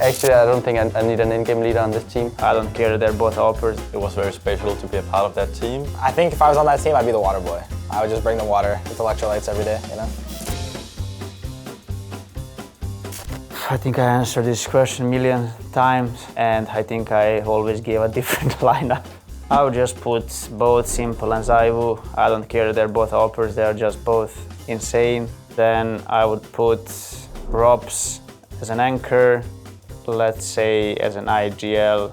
Actually, I don't think I need an in-game leader on this team. I don't care, they're both uppers. It was very special to be a part of that team. I think if I was on that team, I'd be the water boy. I would just bring the water with electrolytes every day, you know? I think I answered this question a million times, and I think I always give a different lineup. I would just put both s1mple and ZywOo. I don't care, they're both uppers, they're just both insane. Then I would put ropz as an anchor, let's say as an IGL,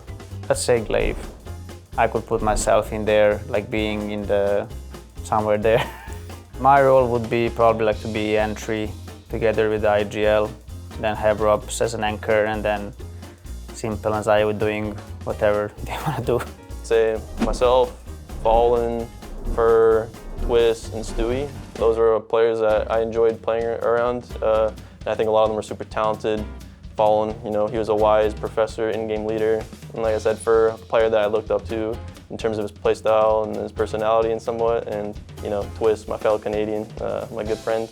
let's say glaive. I could put myself in there, like being in the somewhere there. My role would be probably like to be entry together with the IGL, then have ropz as an anchor, and then s1mple and ZywOo doing whatever they want to do. Say myself, Fallen, Fur, Twist, and Stewie. Those are players that I enjoyed playing around. And I think a lot of them are super talented. Fallen, you know, he was a wise professor, in-game leader. And like I said, Fur, a player that I looked up to in terms of his play style and his personality and somewhat. And, you know, Twist, my fellow Canadian, my good friend.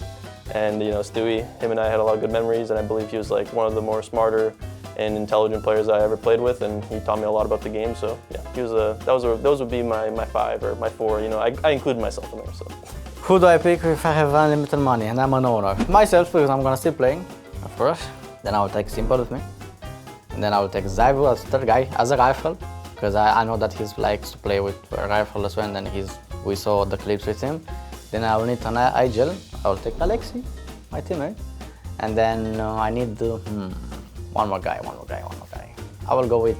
And, you know, Stewie, him and I had a lot of good memories, and I believe he was like one of the more smarter and intelligent players I ever played with, and he taught me a lot about the game. So yeah, he was those would be my five or my four. You know, I included myself in there. So. Who do I pick if I have unlimited money and I'm an owner? Myself, because I'm gonna still playing, of course. Then I will take s1mple with me. And then I will take ZywOo as third guy, as a rifle, because I know that he likes to play with a rifle as well, and then we saw the clips with him. Then I will need an IGL. I will take Alexi, my teammate. And then I need one more guy. I will go with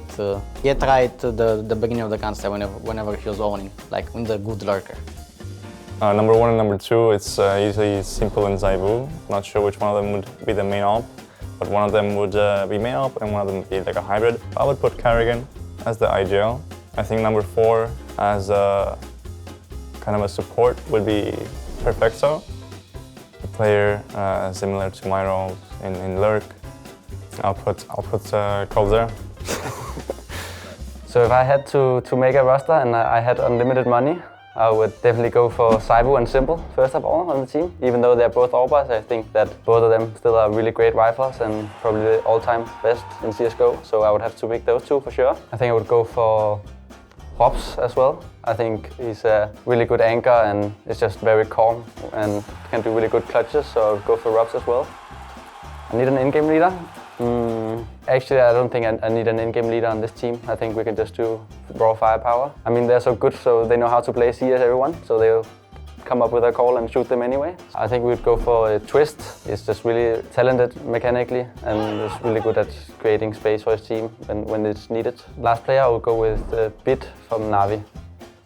he tried the beginning of the concept whenever he was owning, like in the good lurker. Number one and number two, it's usually s1mple and ZywOo. Not sure which one of them would be the main op, but one of them would be main op and one of them would be like a hybrid. I would put Carrigan as the IGL. I think number four as kind of a support would be Perfecto, a player similar to my roles in lurk. I'll put Cole there. So if I had to make a roster and I had unlimited money, I would definitely go for ZywOo and s1mple first of all on the team. Even though they're both uppers, I think that both of them still are really great rifles and probably the all-time best in CSGO. So I would have to pick those two for sure. I think I would go for ropz as well. I think he's a really good anchor and is just very calm and can do really good clutches, so I would go for ropz as well. I need an in-game leader. Actually, I don't think I need an in-game leader on this team. I think we can just do raw firepower. I mean, they're so good, so they know how to play CS everyone, so they'll come up with a call and shoot them anyway. I think we'd go for a Twist. He's just really talented mechanically and is really good at creating space for his team when it's needed. Last player, I would go with Bit from Na'Vi.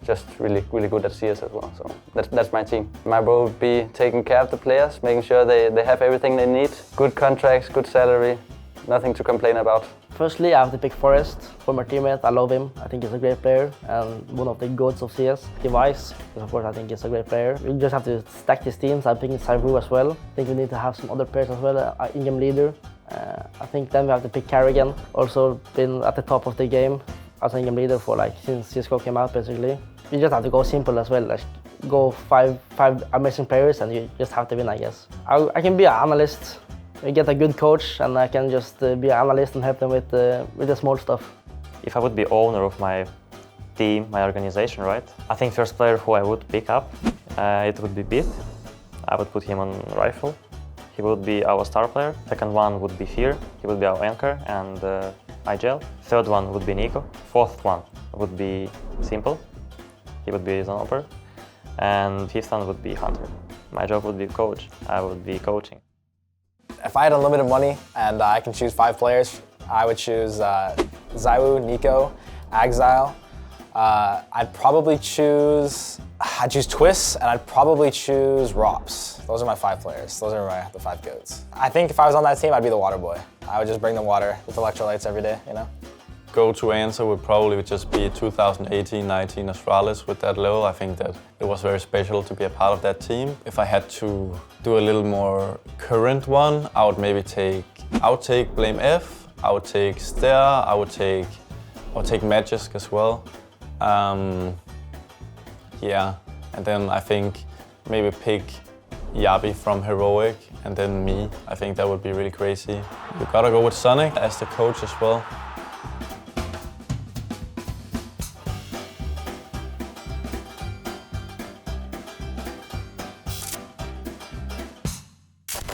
Just really good at CS as well, so that's my team. My role would be taking care of the players, making sure they have everything they need. Good contracts, good salary, nothing to complain about. Firstly, I have to pick Forest for my teammate. I love him. I think he's a great player and one of the goats of CS. Device, of course, I think he's a great player. We just have to stack his teams. I'm picking ZywOo as well. I think we need to have some other players as well, in-game leader. I think then we have to pick Carrigan. Also been at the top of the game as an in-game leader for since CSGO came out basically. You just have to go s1mple as well. Like, go five amazing players and you just have to win, I guess. I can be an analyst. I get a good coach and I can just be an analyst and help them with the small stuff. If I would be owner of my team, my organization, right? I think first player who I would pick up, it would be Bit. I would put him on rifle. He would be our star player. Second one would be Fear. He would be our anchor and IGL. Third one would be NiKo. Fourth one would be s1mple. He would be an opper. And fifth one would be Hunter. My job would be coach. I would be coaching. If I had unlimited money and I can choose 5 players, I would choose ZywOo, NiKo, Exile. I'd choose Twist, and I'd probably choose ropz. Those are my 5 players. Those are the 5 goats. I think if I was on that team, I'd be the water boy. I would just bring the water with electrolytes every day, you know? Go-to answer would probably just be 2018-19 Astralis with that level. I think that it was very special to be a part of that team. If I had to do a little more current one, I would maybe take Blame F, I would take Stair, I would take Magisk as well. Yeah, and then I think maybe pick Yabi from Heroic, and then me. I think that would be really crazy. You gotta go with Sonic as the coach as well.